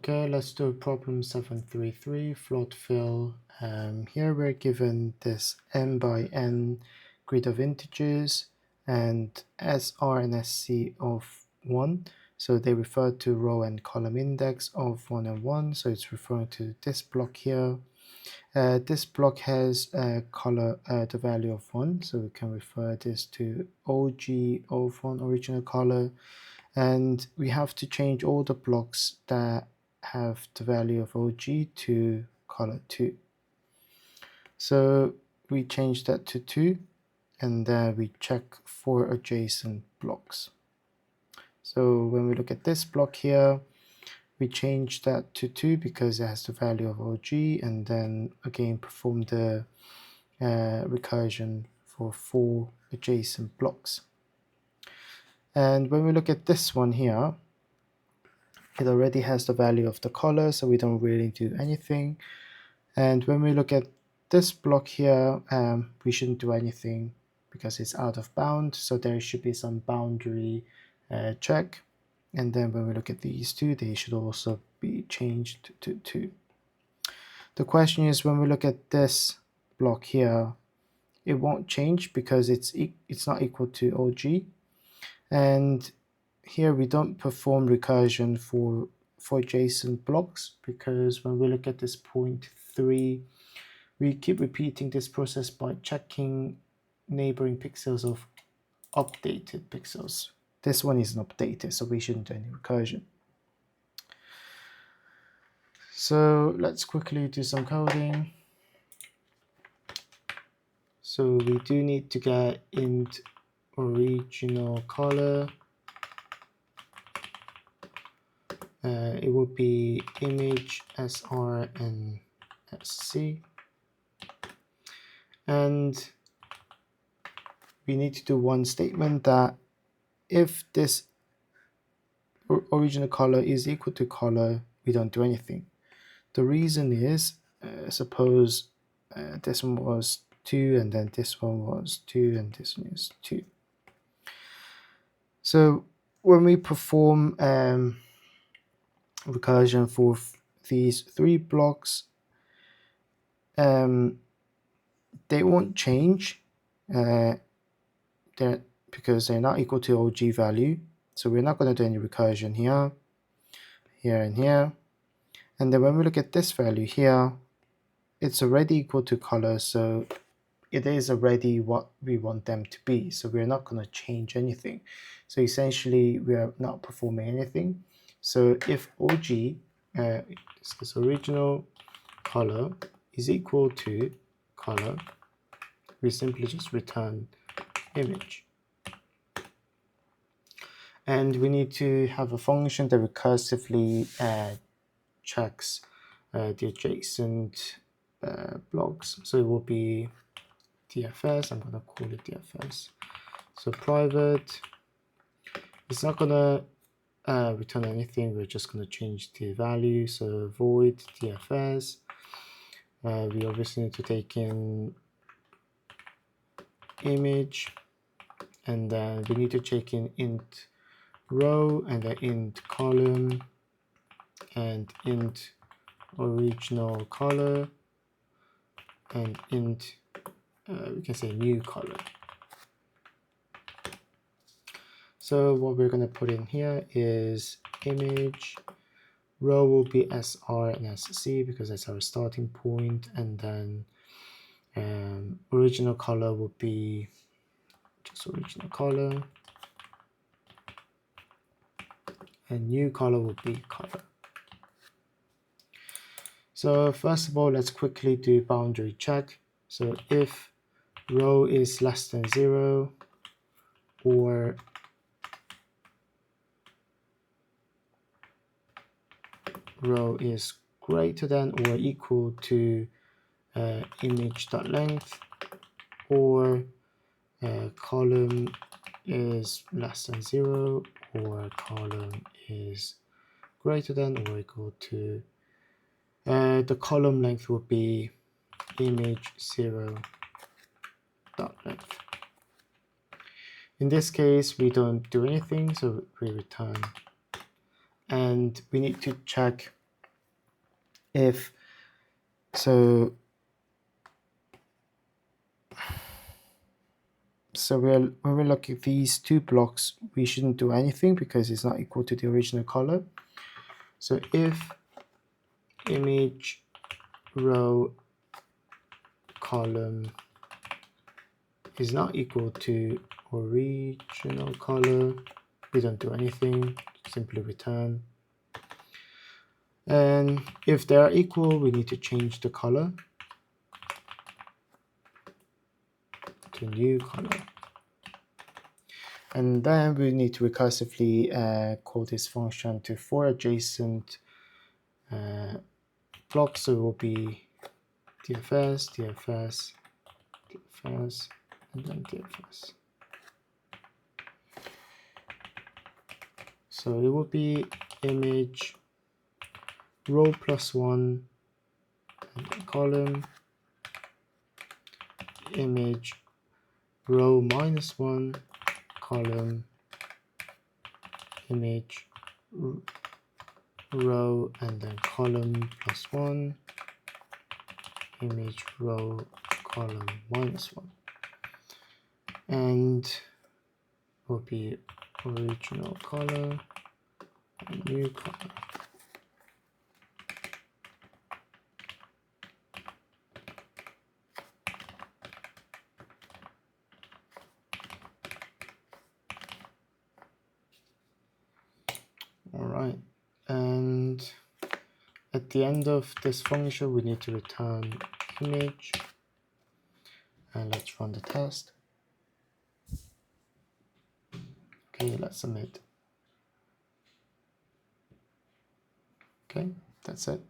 Okay, let's do problem 733, float fill. Here we're given this n by n grid of integers and SR and SC of 1. So they refer to row and column index of 1 and 1. So it's referring to this block here. This block has color the value of 1. So we can refer this to OG of 1 original color. And we have to change all the blocks that have the value of OG to color 2. So we change that to 2 and then we check for adjacent blocks. So when we look at this block here, we change that to 2 because it has the value of OG, and then again perform the recursion for 4 adjacent blocks. And when we look at this one here, it already has the value of the color, so we don't really do anything. And when we look at this block here, we shouldn't do anything because it's out of bound, so there should be some boundary check. And then when we look at these two, they should also be changed to 2. The question is, when we look at this block here, it won't change because it's not equal to OG. And here we don't perform recursion for adjacent blocks, because when we look at this point 3, we keep repeating this process by checking neighboring pixels of updated pixels. This one isn't updated, so we shouldn't do any recursion. So let's quickly do some coding. So we do need to get int original color. It would be image SR and SC. And we need to do one statement that if this original color is equal to color, we don't do anything. The reason is, suppose this one was 2, and then this one was 2, and this one is 2. So when we perform recursion for these 3 blocks, they won't change because they're not equal to OG value. So we're not going to do any recursion here, here, and here. And then when we look at this value here, it's already equal to color, so it is already what we want them to be. So we're not going to change anything. So essentially, we are not performing anything. So if OG, this original color, is equal to color, we simply just return image. And we need to have a function that recursively checks the adjacent blocks. So it will be DFS. I'm going to call it DFS. So private, it's not going to return anything. We're just going to change the value. So void DFS. We obviously need to take in image, and then we need to check in int row, and then int column, and int original color, and int we can say new color. So what we're going to put in here is image row will be SR and SC because that's our starting point, and then original color will be just original color, and new color will be color. So first of all, let's quickly do boundary check. So if row is less than 0, or row is greater than or equal to image.length, or column is less than 0, or column is greater than or equal to the column length will be image 0.length. In this case, we don't do anything, so we return. And we need to check if so when we look at these two blocks, we shouldn't do anything because it's not equal to the original color. So if image row column is not equal to original color, we don't do anything, simply return. And if they are equal, we need to change the color to new color. And then we need to recursively call this function to 4 adjacent blocks. So it will be DFS, DFS, DFS, and then DFS. So it will be image row +1 and then column, image row -1 column, image row and then column +1, image row column -1, and will be original color and new color. All right, and at the end of this function, we need to return image, and let's run the test. Okay, let's submit. Okay, that's it.